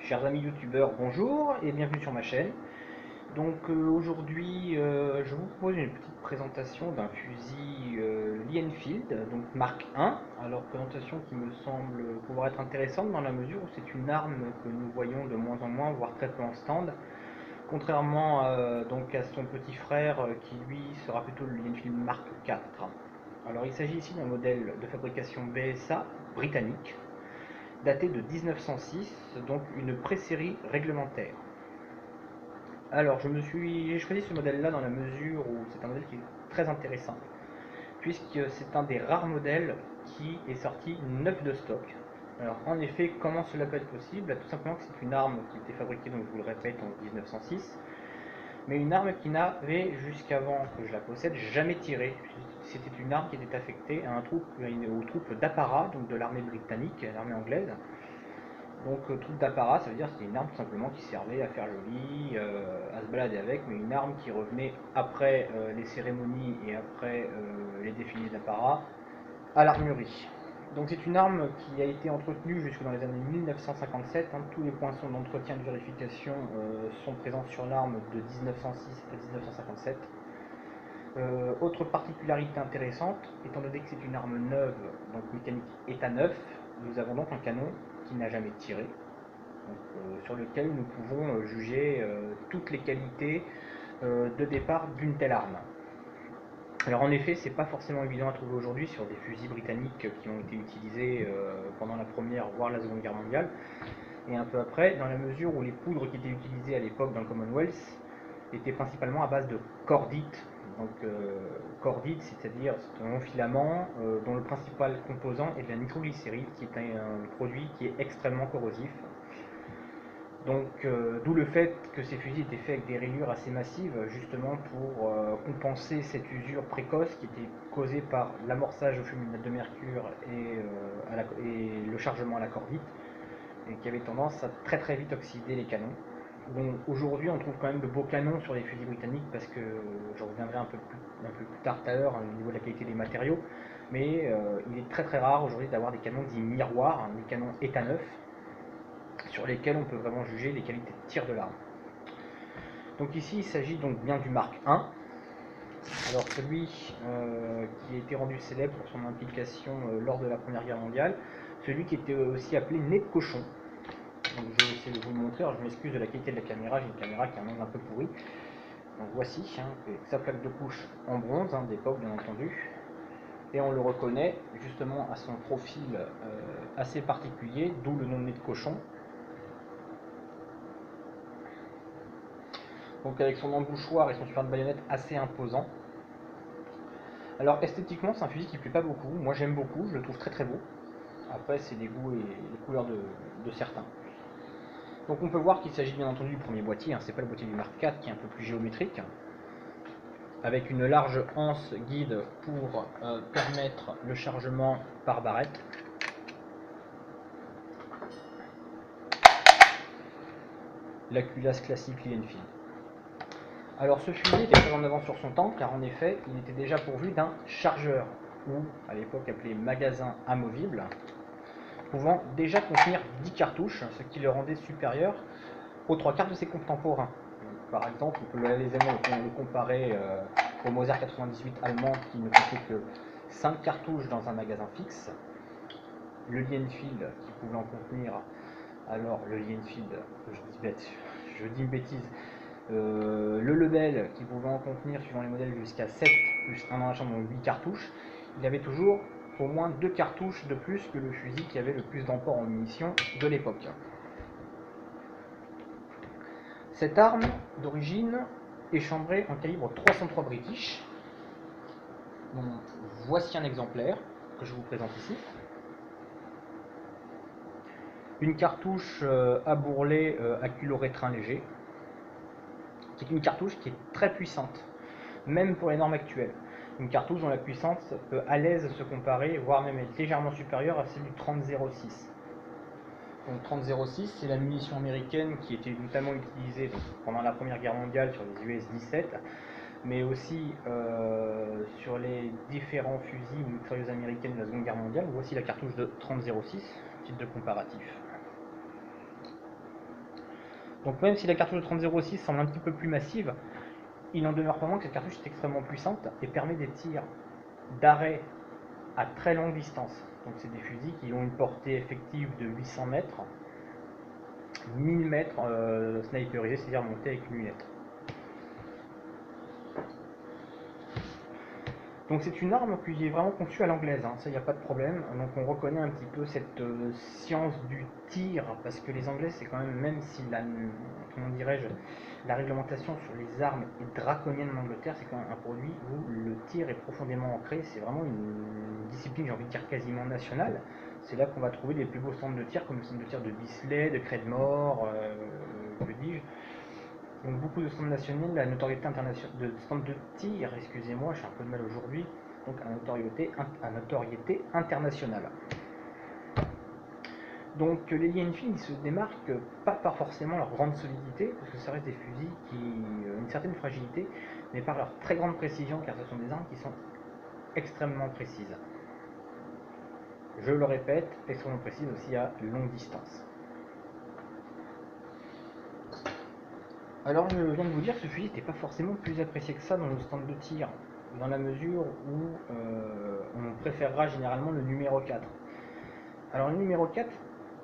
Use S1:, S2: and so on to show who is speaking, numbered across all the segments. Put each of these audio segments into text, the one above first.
S1: Chers amis youtubeurs, bonjour et bienvenue sur ma chaîne. Aujourd'hui, je vous propose une petite présentation d'un fusil Lee Enfield, donc Mark I. Alors présentation qui me semble pouvoir être intéressante dans la mesure où c'est une arme que nous voyons de moins en moins, voire très peu en stand, contrairement donc à son petit frère qui lui sera plutôt le Lee Enfield Mark IV. Alors il s'agit ici d'un modèle de fabrication BSA britannique daté de 1906, donc une pré-série réglementaire. Alors j'ai choisi ce modèle-là dans la mesure où c'est un modèle qui est très intéressant, puisque c'est un des rares modèles qui est sorti neuf de stock. Alors en effet, comment cela peut être possible? Tout simplement que c'est une arme qui était fabriquée, donc je vous le répète, en 1906, mais une arme qui n'avait, jusqu'avant que je la possède, jamais tiré. C'était une arme qui était affectée à aux troupes d'apparat, donc de l'armée britannique, l'armée anglaise. Donc troupe d'apparat, ça veut dire que c'était une arme tout simplement qui servait à faire joli, à se balader avec, mais une arme qui revenait après les cérémonies et après les défilés d'apparat à l'armurerie. Donc c'est une arme qui a été entretenue jusque dans les années 1957. Tous les poinçons d'entretien et de vérification sont présents sur l'arme de 1906 à 1957. Autre particularité intéressante, étant donné que c'est une arme neuve, donc mécanique état neuf, nous avons donc un canon qui n'a jamais tiré, sur lequel nous pouvons juger toutes les qualités de départ d'une telle arme. Alors en effet, c'est pas forcément évident à trouver aujourd'hui sur des fusils britanniques qui ont été utilisés pendant la première voire la seconde guerre mondiale et un peu après, dans la mesure où les poudres qui étaient utilisées à l'époque dans le Commonwealth étaient principalement à base de cordite. Donc cordite, c'est-à-dire c'est un filament dont le principal composant est de la nitroglycérine, qui est un produit qui est extrêmement corrosif. Donc d'où le fait que ces fusils étaient faits avec des rayures assez massives, justement pour compenser cette usure précoce qui était causée par l'amorçage au fulminate de mercure et le chargement à la cordite, et qui avait tendance à très vite oxyder les canons. Bon, aujourd'hui on trouve quand même de beaux canons sur les fusils britanniques, parce que j'en reviendrai un peu plus tard tout à l'heure au niveau de la qualité des matériaux, mais il est très rare aujourd'hui d'avoir des canons dits miroirs, des canons état neuf, sur lesquels on peut vraiment juger les qualités de tir de l'arme. Donc ici il s'agit donc bien du Mark I. Alors celui qui a été rendu célèbre pour son implication lors de la Première Guerre mondiale, celui qui était aussi appelé nez de cochon. Donc je vais essayer de vous le montrer. Alors je m'excuse de la qualité de la caméra, j'ai une caméra qui a un angle un peu pourri. Donc voici, avec sa plaque de couche en bronze, d'époque bien entendu. Et on le reconnaît justement à son profil assez particulier, d'où le nom de nez de cochon. Donc avec son embouchoir et son super de baïonnette assez imposant. Alors esthétiquement c'est un fusil qui ne plaît pas beaucoup, moi j'aime beaucoup, je le trouve très beau. Après c'est les goûts et les couleurs de certains. Donc on peut voir qu'il s'agit bien entendu du premier boîtier, c'est pas le boîtier du Mark IV qui est un peu plus géométrique, avec une large anse guide pour permettre le chargement par barrette. La culasse classique Lee Enfield. Alors ce fusil était très en avance sur son temps, car en effet il était déjà pourvu d'un chargeur, ou à l'époque appelé magasin amovible, pouvant déjà contenir 10 cartouches, ce qui le rendait supérieur aux 3/4 de ses contemporains. Donc, par exemple, on peut aisément le comparer au Moser 98 allemand qui ne comptait que 5 cartouches dans un magasin fixe, le Lee Enfield qui pouvait en contenir, alors le Lee Enfield, je dis une bêtise, le Lebel qui pouvait en contenir suivant les modèles jusqu'à 7 plus 1 dans la chambre, donc 8 cartouches, il avait toujours au moins 2 cartouches de plus que le fusil qui avait le plus d'emport en munitions de l'époque. Cette arme d'origine est chambrée en calibre 303 British. Donc, voici un exemplaire que je vous présente ici. Une cartouche à bourrelet à culot rétrin léger, qui est une cartouche qui est très puissante, même pour les normes actuelles. Une cartouche dont la puissance peut à l'aise se comparer, voire même être légèrement supérieure à celle du 30-06. Donc 30-06, c'est la munition américaine qui était notamment utilisée pendant la Première Guerre mondiale sur les US-17, mais aussi sur les différents fusils ou mitrailleuses américaines de la Seconde Guerre mondiale. Voici la cartouche de 30-06, titre de comparatif. Donc même si la cartouche de 30-06 semble un petit peu plus massive, il n'en demeure pas moins que cette cartouche est extrêmement puissante et permet des tirs d'arrêt à très longue distance. Donc c'est des fusils qui ont une portée effective de 800 mètres, 1000 mètres sniperisés, c'est-à-dire montés avec une lunette. Donc c'est une arme qui est vraiment conçue à l'anglaise, hein, ça il n'y a pas de problème. Donc on reconnaît un petit peu cette science du tir, parce que les Anglais c'est quand même si la, comment dirais-je, la réglementation sur les armes est draconienne en Angleterre, c'est quand même un produit où le tir est profondément ancré, c'est vraiment une discipline, j'ai envie de dire quasiment nationale. C'est là qu'on va trouver les plus beaux centres de tir, comme le centre de tir de Bisley, de Creedmoor, que dis-je. Donc beaucoup de centres nationaux, la notoriété internationale, de centres de tir, excusez-moi, j'ai un peu de mal aujourd'hui, donc à notoriété internationale. Donc les Lee Enfield se démarquent pas par forcément leur grande solidité, parce que ça reste des fusils qui ont une certaine fragilité, mais par leur très grande précision, car ce sont des armes qui sont extrêmement précises. Je le répète, extrêmement précises aussi à longue distance. Alors je viens de vous dire que ce fusil n'était pas forcément plus apprécié que ça dans le stand de tir, dans la mesure où on préférera généralement le numéro 4. Alors le numéro 4,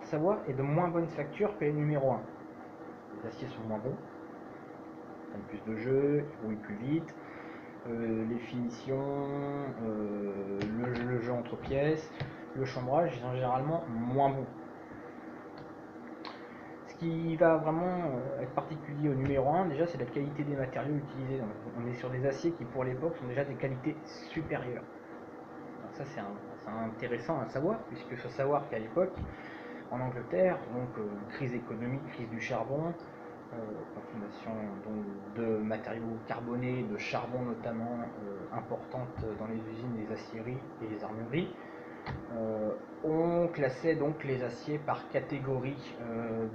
S1: savoir, est de moins bonne facture que le numéro 1. Les aciers sont moins bons, prennent plus de jeu, ils rouillent plus vite, les finitions, le jeu entre pièces, le chambrage sont généralement moins bons. Ce qui va vraiment être particulier au numéro 1, déjà, c'est la qualité des matériaux utilisés. Donc, on est sur des aciers qui, pour l'époque, sont déjà des qualités supérieures. Donc ça, c'est intéressant à savoir, puisqu'il faut savoir qu'à l'époque, en Angleterre, donc crise économique, crise du charbon, consommation de matériaux carbonés, de charbon notamment, importante dans les usines, les aciéries et les armureries. On classait donc les aciers par catégorie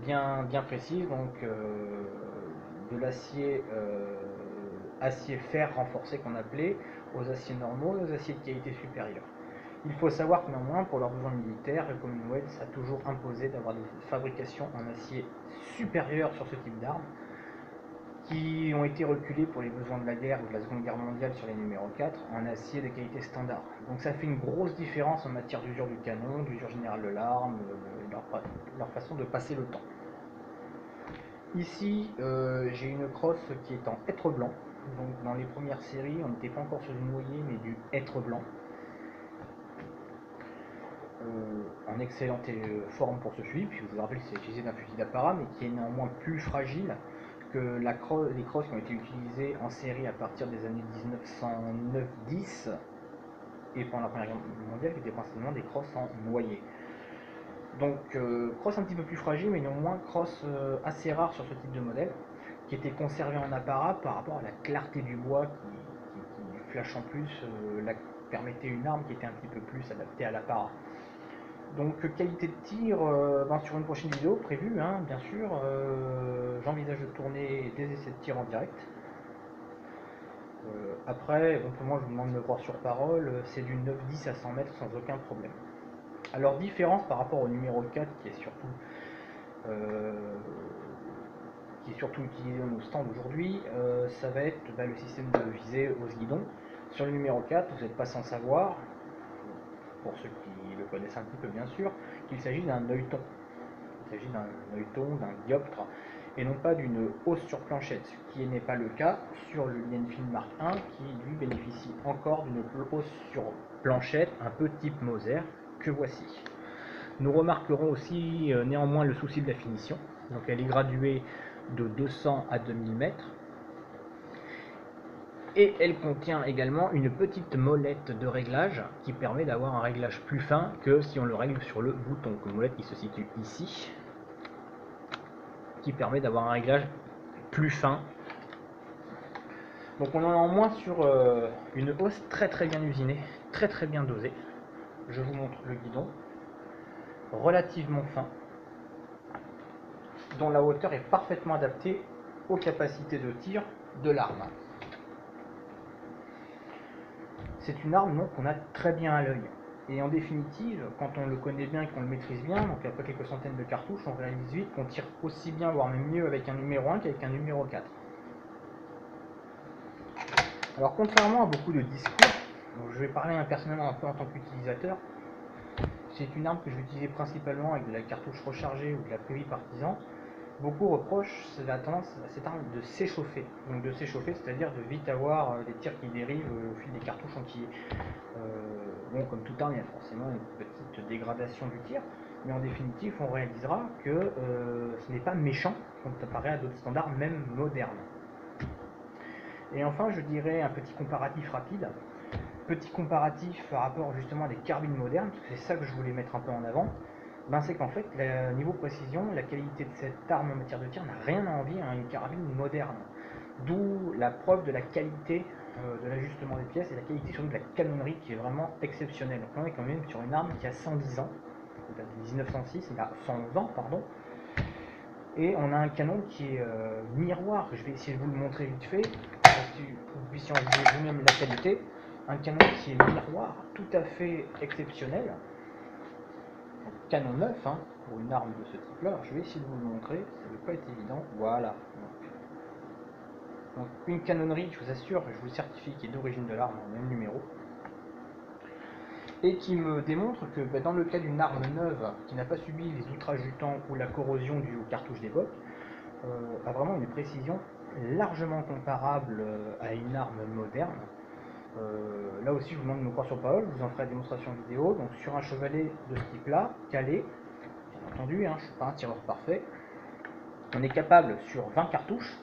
S1: bien précise, donc de l'acier acier fer renforcé qu'on appelait, aux aciers normaux, aux aciers de qualité supérieure. Il faut savoir que néanmoins, pour leurs besoins militaires, le Commonwealth a toujours imposé d'avoir des fabrications en acier supérieur sur ce type d'armes, qui ont été reculés pour les besoins de la guerre ou de la Seconde Guerre mondiale sur les numéros 4 en acier de qualité standard. Donc ça fait une grosse différence en matière d'usure du canon, d'usure générale de l'arme, leur façon de passer le temps. Ici, j'ai une crosse qui est en hêtre blanc. Donc dans les premières séries, on n'était pas encore sur du noyer, mais du hêtre blanc. En excellente forme pour ce fusil, puis je vous rappelle que c'est utilisé d'un fusil d'apparat, mais qui est néanmoins plus fragile que les crosses qui ont été utilisées en série à partir des années 1909-10 et pendant la Première Guerre mondiale, qui étaient principalement des crosses en noyer. Donc crosse un petit peu plus fragile, mais néanmoins crosse assez rare sur ce type de modèle, qui était conservé en apparat par rapport à la clarté du bois qui flash en plus, permettait une arme qui était un petit peu plus adaptée à l'apparat. Donc qualité de tir, sur une prochaine vidéo prévue, hein, bien sûr, j'envisage de tourner des essais de tir en direct. Après, éventuellement je vous demande de me croire sur parole, c'est du 9-10 à 100 mètres sans aucun problème. Alors différence par rapport au numéro 4 qui est surtout utilisé dans nos stands aujourd'hui, ça va être le système de visée aux guidons. Sur le numéro 4, vous n'êtes pas sans savoir, pour ceux qui le connaissent un petit peu bien sûr, qu'il s'agit d'un œilleton. Il s'agit d'un œilleton, d'un dioptre, et non pas d'une hausse sur planchette, ce qui n'est pas le cas sur le Lee Enfield Mark I, qui lui bénéficie encore d'une hausse sur planchette, un peu type Moser, que voici. Nous remarquerons aussi néanmoins le souci de la finition, donc elle est graduée de 200 à 2000 mètres. Et elle contient également une petite molette de réglage qui permet d'avoir un réglage plus fin que si on le règle sur le bouton. Une molette qui se situe ici, qui permet d'avoir un réglage plus fin. Donc on en a en moins sur une hausse très bien usinée, très bien dosée. Je vous montre le guidon, relativement fin, dont la hauteur est parfaitement adaptée aux capacités de tir de l'arme. C'est une arme qu'on a très bien à l'œil. Et en définitive, quand on le connaît bien et qu'on le maîtrise bien, donc après quelques centaines de cartouches, on réalise vite qu'on tire aussi bien, voire même mieux avec un numéro 1 qu'avec un numéro 4. Alors contrairement à beaucoup de discours, donc je vais parler personnellement un peu en tant qu'utilisateur, c'est une arme que je vais utiliser principalement avec de la cartouche rechargée ou de la PV partisan. Beaucoup reprochent la tendance à cette arme de s'échauffer. Donc de s'échauffer, c'est-à-dire de vite avoir des tirs qui dérivent au fil des cartouches entiers. Bon, comme toute arme, il y a forcément une petite dégradation du tir, mais en définitive, on réalisera que ce n'est pas méchant comparé à d'autres standards, même modernes. Et enfin, je dirais un petit comparatif rapide. Petit comparatif par rapport justement à des carbines modernes, parce que c'est ça que je voulais mettre un peu en avant. Ben, c'est qu'en fait, niveau précision, la qualité de cette arme en matière de tir n'a rien à envier à une carabine moderne. D'où la preuve de la qualité de l'ajustement des pièces et la qualité surtout de la canonnerie qui est vraiment exceptionnelle. Donc on est quand même sur une arme qui a 110 ans, date de 1906, il a 111 ans, pardon. Et on a un canon qui est miroir. Je vais essayer de vous le montrer vite fait, pour que vous puissiez en juger vous-même la qualité. Un canon qui est miroir, tout à fait exceptionnel. Donc, canon neuf, hein, pour une arme de ce type-là. Je vais essayer de vous le montrer, ça ne va pas être évident. Voilà. Donc une canonnerie, je vous assure, je vous le certifie, qui est d'origine de l'arme, même numéro. Et qui me démontre que dans le cas d'une arme neuve qui n'a pas subi les outrages du temps ou la corrosion due aux cartouches d'époque, a vraiment une précision largement comparable à une arme moderne. Là aussi, je vous demande de me croire sur parole, je vous en ferai la démonstration vidéo. Donc sur un chevalet de ce type-là, calé, bien entendu, hein, je ne suis pas un tireur parfait, on est capable sur 20 cartouches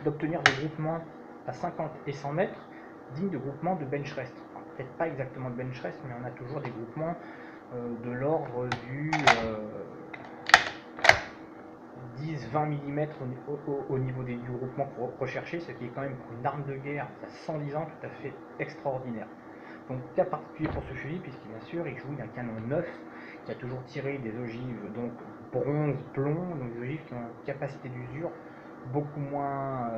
S1: d'obtenir des groupements à 50 et 100 mètres dignes de groupements de bench rest. Enfin, peut-être pas exactement de bench rest, mais on a toujours des groupements de l'ordre du 10-20 mm au niveau du groupement recherché, ce qui est quand même pour une arme de guerre à 110 ans tout à fait extraordinaire. Donc cas particulier pour ce fusil, puisqu'il bien sûr il joue d'un canon neuf qui a toujours tiré des ogives donc bronze, plomb, donc des ogives qui ont une capacité d'usure beaucoup moins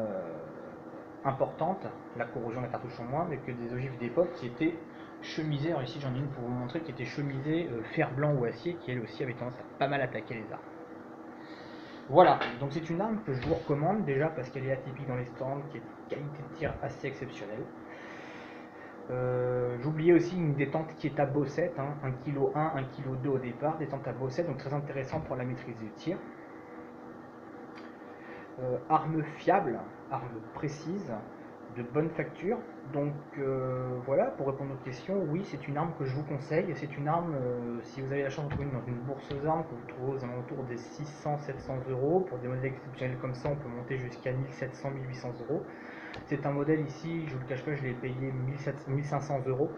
S1: importante, la corrosion de la cartouche en moins, mais que des ogives d'époque qui étaient chemisées. Alors ici j'en ai une pour vous montrer qui était chemisée fer blanc ou acier, qui elle aussi avait tendance à pas mal attaquer les armes. Voilà, donc c'est une arme que je vous recommande déjà parce qu'elle est atypique dans les stands, qui est de qualité de tir assez exceptionnelle. J'oubliais aussi une détente qui est à bossette, hein, 1 kg 1 kg 2 au départ, détente à bossette, donc très intéressant pour la maîtrise du tir. Arme fiable, arme précise, de bonne facture. Donc voilà, pour répondre à votre question, oui, c'est une arme que je vous conseille. C'est une arme, si vous avez la chance de trouver dans une bourse aux armes, que vous trouvez aux alentours des 600-700 euros. Pour des modèles exceptionnels comme ça, on peut monter jusqu'à 1700-1800 euros. C'est un modèle ici, je vous le cache pas, je l'ai payé 1500 euros.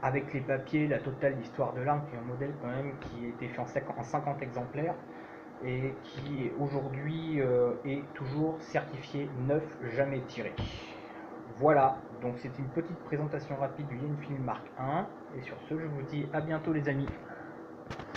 S1: Avec les papiers, la totale d'histoire de l'arme, qui est un modèle quand même qui a été fait en 50 exemplaires et qui aujourd'hui est toujours certifié neuf, jamais tiré. Voilà, donc c'est une petite présentation rapide du Enfield Mark I, et sur ce je vous dis à bientôt les amis.